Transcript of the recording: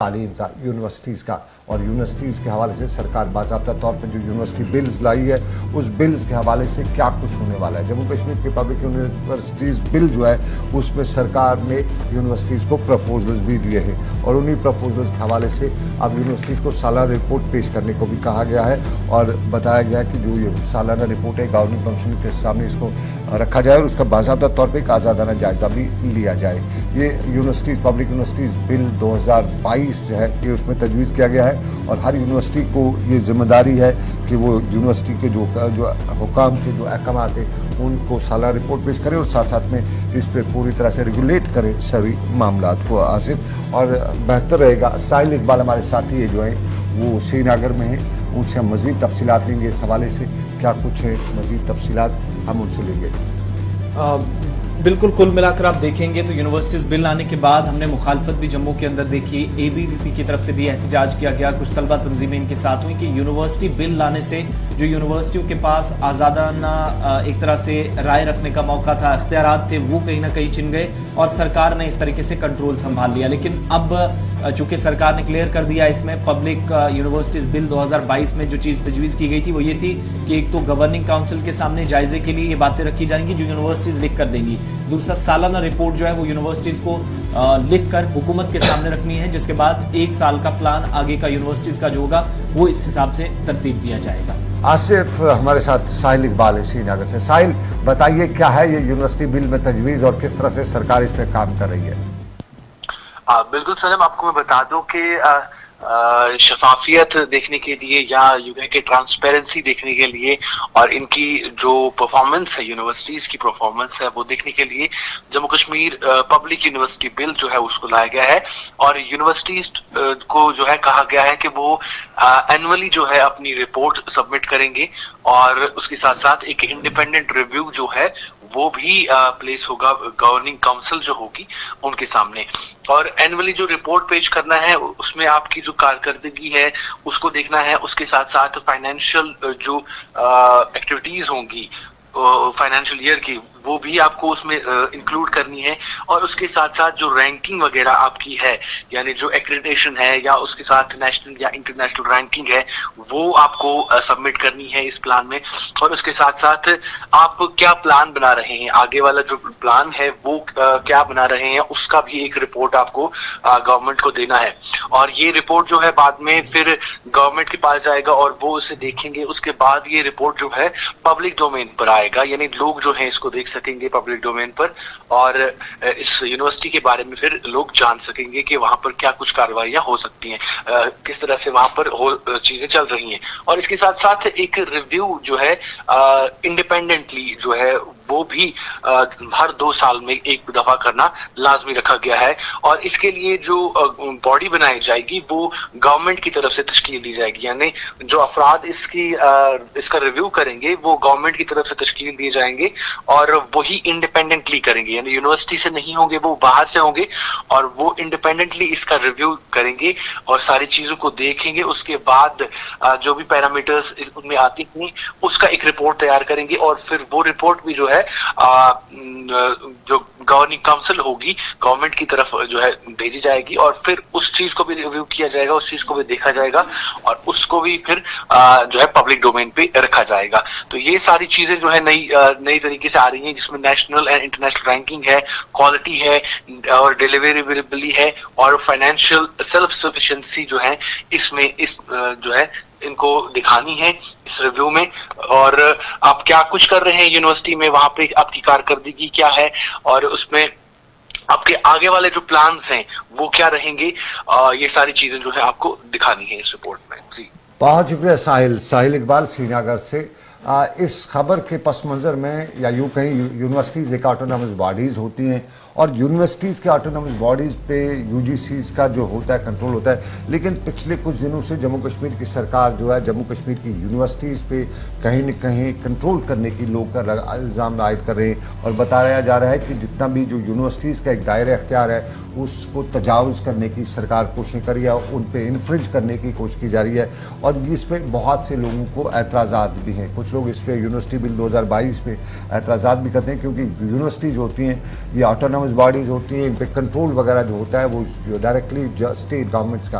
तालीम का, यूनिवर्सिटीज़ का, और यूनिवर्सिटीज़ के हवाले से सरकार बाज़ाब्ता तौर पर जो यूनिवर्सिटी बिल्स लाई है उस बिल्स के हवाले से क्या कुछ होने वाला है। जम्मू कश्मीर के पब्लिक यूनिवर्सिटीज़ बिल जो है उसमें सरकार ने यूनिवर्सिटीज़ को प्रपोजल्स भी दिए हैं और उन्हीं प्रपोजल्स के हवाले से अब यूनिवर्सिटीज़ को सालाना रिपोर्ट पेश करने को भी कहा गया है और बताया गया है कि जो ये सालाना रिपोर्ट है गवर्निंग काउंसिल के सामने इसको रखा जाए और उसका बाज़ाब्ता तौर पर एक आज़ादाना जायज़ा भी लिया जाए। ये यूनिवर्सिटीज़ पब्लिक यूनिवर्सिटीज़ बिल 2022 जो है ये उसमें तजवीज़ किया गया है और हर यूनिवर्सिटी को ये जिम्मेदारी है कि वो यूनिवर्सिटी के जो हुकाम के जो अहकामात हैं उनको सालाना रिपोर्ट पेश करें और साथ साथ में इस पर पूरी तरह से रेगुलेट करें सभी मामलात को। आसिफ, और बेहतर रहेगा साहिल इकबाल हमारे साथी जो हैं वो श्रीनगर में हैं, उनसे हम मज़ीद तफसीलात लेंगे इस हवाले से क्या कुछ है, मज़ीद तफसीलात हम उनसे लेंगे। बिल्कुल, कुल मिलाकर आप देखेंगे तो यूनिवर्सिटीज़ बिल आने के बाद हमने मुखालफत भी जम्मू के अंदर देखी। ABVP की तरफ से भी एहतजाज किया गया, कुछ तलबा तंजीमें इनके साथ हुई कि यूनिवर्सिटी बिल लाने से जो यूनिवर्सिटियों के पास आज़ादाना एक तरह से राय रखने का मौका था, इख्तियारात थे, वो कहीं ना कहीं छिन गए और सरकार ने इस तरीके से कंट्रोल संभाल लिया। लेकिन अब चूंकि सरकार ने क्लियर कर दिया इसमें पब्लिक यूनिवर्सिटीज़ बिल 2022 में जो चीज़ तजवीज़ की गई थी वो ये थी कि एक तो गवर्निंग काउंसिल के सामने जायजे के लिए ये बातें रखी जाएंगी जो यूनिवर्सिटीज़ लिख कर देंगी, दूसरा सालाना रिपोर्ट जो है वो यूनिवर्सिटीज़ को लिख कर हुकूमत के सामने रखनी है, जिसके बाद 1 साल का प्लान आगे का यूनिवर्सिटीज़ का जो होगा वो इस हिसाब से तरतीब दिया जाएगा। आसिफ, हमारे साथ साहिल इकबाल है श्रीनगर से। साहिल, बताइए क्या है ये यूनिवर्सिटी बिल में तजवीज़ और किस तरह से सरकार इस पर काम कर रही है? बिल्कुल सनम, आपको मैं बता दूं कि शफाफियत देखने के लिए या यूं के ट्रांसपेरेंसी देखने के लिए और इनकी जो परफॉर्मेंस है, यूनिवर्सिटीज की परफॉर्मेंस है, वो देखने के लिए Jammu Kashmir public university bill जो है उसको लाया गया है और यूनिवर्सिटीज को जो है कहा गया है कि वो एनुअली जो है अपनी रिपोर्ट सबमिट करेंगे और उसके साथ साथ एक इंडिपेंडेंट रिव्यू जो है वो भी प्लेस होगा गवर्निंग काउंसिल जो होगी उनके सामने। और एनुअली जो रिपोर्ट पेश करना है उसमें आपकी जो कारकर्दगी है उसको देखना है, उसके साथ साथ फाइनेंशियल जो एक्टिविटीज होंगी फाइनेंशियल ईयर की वो भी आपको उसमें इंक्लूड करनी है और उसके साथ साथ जो रैंकिंग वगैरह आपकी है यानी जो एक्रेडिटेशन है या उसके साथ नेशनल या इंटरनेशनल रैंकिंग है वो आपको सबमिट करनी है इस प्लान में। और उसके साथ साथ आप क्या प्लान बना रहे हैं, आगे वाला जो प्लान है वो क्या बना रहे हैं, उसका भी एक रिपोर्ट आपको गवर्नमेंट को देना है और ये रिपोर्ट जो है बाद में फिर गवर्नमेंट के पास जाएगा और वो उसे देखेंगे। उसके बाद ये रिपोर्ट जो है पब्लिक डोमेन पर आएगा, यानी लोग जो है इसको देख सकेंगे पब्लिक डोमेन पर और इस यूनिवर्सिटी के बारे में फिर लोग जान सकेंगे कि वहां पर क्या कुछ कार्रवाइयां हो सकती हैं, किस तरह से वहां पर चीजें चल रही हैं। और इसके साथ साथ एक रिव्यू जो है इंडिपेंडेंटली जो है वो भी हर 2 साल में एक दफा करना लाजमी रखा गया है और इसके लिए जो बॉडी बनाई जाएगी वो गवर्नमेंट की तरफ से तश्कील दी जाएगी, यानी जो अफराद इसका रिव्यू करेंगे वो गवर्नमेंट की तरफ से तश्कील दिए जाएंगे और वही इंडिपेंडेंटली करेंगे, यानी यूनिवर्सिटी से नहीं होंगे, वो बाहर से होंगे और वो इंडिपेंडेंटली इसका रिव्यू करेंगे और सारी चीजों को देखेंगे। उसके बाद जो भी पैरामीटर्स उनमें आती हैं उसका एक रिपोर्ट तैयार करेंगे और फिर वो रिपोर्ट भी जो है जो गवर्निंग काउंसिल होगी गवर्नमेंट की तरफ जो है भेजी जाएगी और फिर उस चीज को भी रिव्यू किया जाएगा, उस चीज को भी देखा जाएगा और उसको भी फिर जो है पब्लिक डोमेन पे रखा जाएगा। तो ये सारी चीजें जो है नई तरीके से आ रही हैं जिसमें नेशनल एंड इंटरनेशनल रैंकिंग है, क्वालिटी है और डिलीवरेबिलिटी है और फाइनेंशियल सेल्फ सफिशिएंसी जो है इसमें इस जो है इनको दिखानी है इस रिव्यू में और आप क्या कुछ कर रहे हैं यूनिवर्सिटी में, वहां पे आपकी कारकर्दगी क्या है और उसमें आपके आगे वाले जो प्लान्स हैं वो क्या रहेंगे, ये सारी चीजें जो है आपको दिखानी है इस रिपोर्ट में। जी बहुत शुक्रिया साहिल इकबाल श्रीनगर से। इस खबर के पस मंज़र में या यूँ कहीं यूनिवर्सिटीज़ एक ऑटोनॉमस बॉडीज़ होती हैं और यूनिवर्सिटीज़ के ऑटोनॉमस बॉडीज़ पे UGCs का जो होता है कंट्रोल होता है, लेकिन पिछले कुछ दिनों से जम्मू कश्मीर की सरकार जो है जम्मू कश्मीर की यूनिवर्सिटीज़ पे कहीं न कहीं कंट्रोल करने की लोग का इल्ज़ाम आयद कर रहे हैं और बताया जा रहा है कि जितना भी जो यूनिवर्सिटीज़ का एक दायरा इख्तियार है उसको तजावुज़ करने की सरकार कोशिश कर रही है, उन पर इन्फ्रिंज करने की कोशिश की जा रही है और इस पर बहुत से लोगों को एतराज़ात भी हैं। कुछ लोग इस पर यूनिवर्सिटी बिल 2022 पे एतराज़ात भी करते हैं क्योंकि यूनिवर्सिटी जो होती हैं ये ऑटोनॉमस ऑटोनॉमस बॉडीज होती हैं, इन पे कंट्रोल वगैरह जो होता है वो डायरेक्टली स्टेट गवर्नमेंट्स का